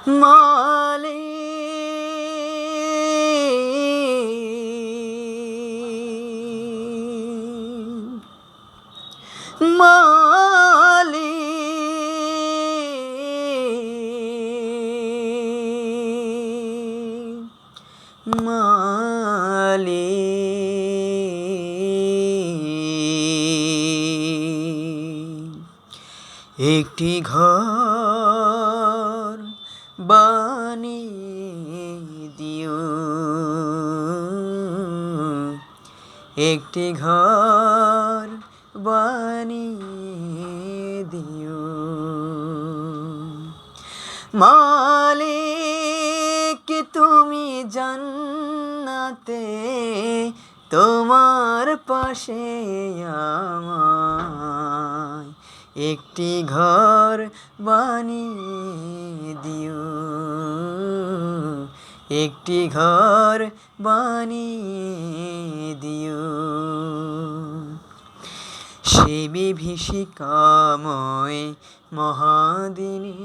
মালিক মালিক মালিক একটি ঘর বানিয়ে দিও, একটি ঘর বানিয়ে দিও। মালিক তুমি জান্নাতে তোমার পাশে আমায় একটি ঘর বানিয়ে দিও, একটি ঘর বানিয়ে দিও। সে বিভীষিকাময় মহাদিনে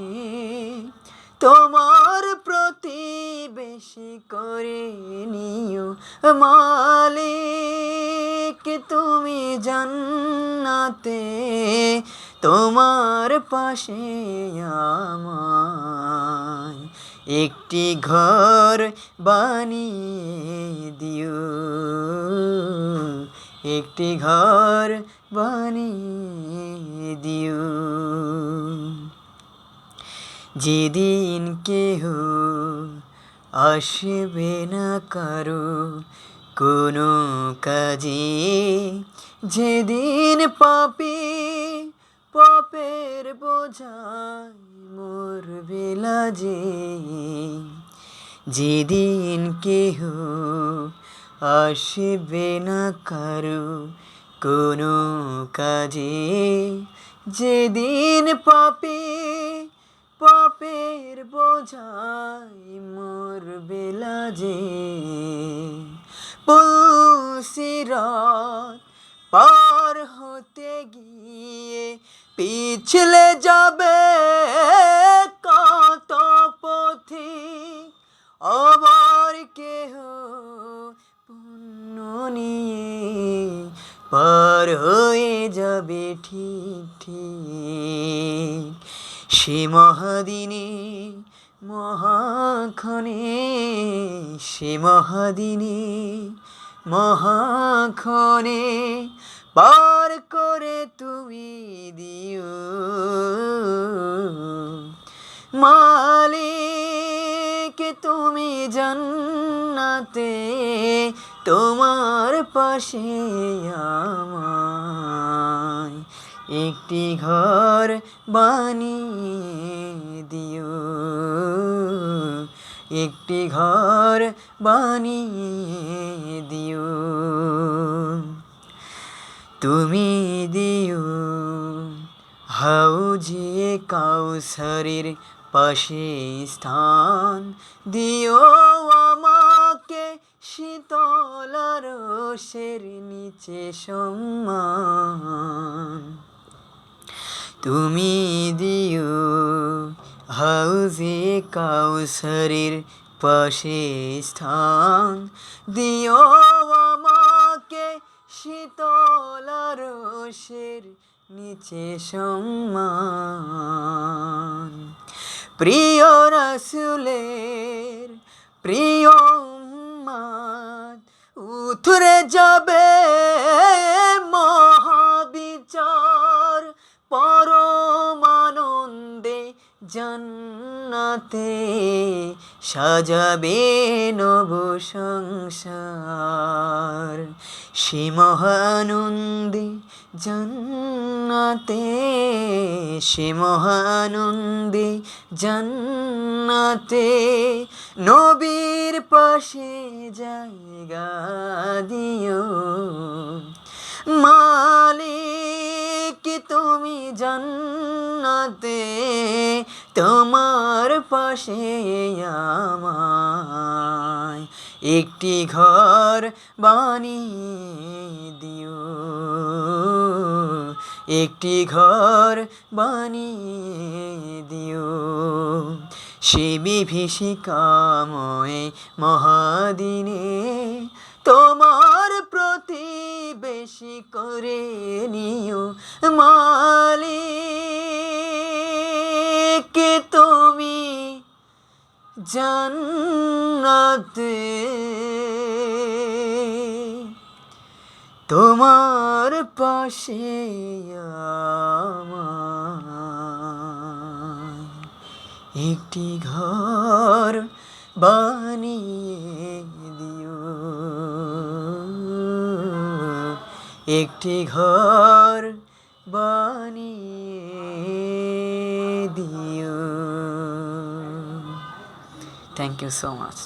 তোমার প্রতিবেশী করে নিও। মালিক তুমি জান্নাতে তোমার পাশে আমায় একটি ঘর বানিয়ে দিও, একটি ঘর বানিয়ে দিও। যেদিন কেহ আসবে না কারো কোনো কাজে, যেদিন পাপের বোঝায় মরবে লাজে, যেদিন কেহ আসবে না কারো কোনো কাজে, যেদিন পাপের বোঝায় মরবে লাজে, পুলসিরাত পার হতে গিয়ে পিছলে যাবে কত পথিক, আবার কেহ পুণ্য নিয়ে পার হয়ে যাবে ঠিক ঠিক। সে মহাদিনে মহাক্ষণে, সে মহাদিনে মহাক্ষণে পার করে তুমি দিও। মালিক তুমি জান্নাতে তোমার পাশে আমায় একটি ঘর বানিয়ে দিও, একটি ঘর বানিয়ে দিও। তুমি দিও হাউজে কাউসারের পাশে স্থান, দিও আমাকে শীতল রোষের নিচে সম্মান। তুমি দিও হাউজে কাউসারের পাশে স্থান, দিও আমাকে শীতল রোষের নিচে সম্মান। প্রিয় রাসূলের প্রিয় উম্মত উথরে যাবে মহাবিচার, পরম আনন্দে জান্নাতে সাজাবে নব সংসার। সে মহানন্দে জান্নাতে, সে মহানন্দে জান্নাতে নবীর পাশে জায়গা দিও। মালিক তুমি জান্নাতে তোমার পাশে আমায় একটি ঘর বানিয়ে দিও, একটি ঘর বানিয়ে দিও। সে বিভীষিকাময় মহাদিনে তোমার প্রতিবেশী করে নিও মালিক তুমি জান্নাতে তোমার পাশে আমায় একটি ঘর বানিয়ে দিও, একটি ঘর বানিয়ে দিও। Thank you so much.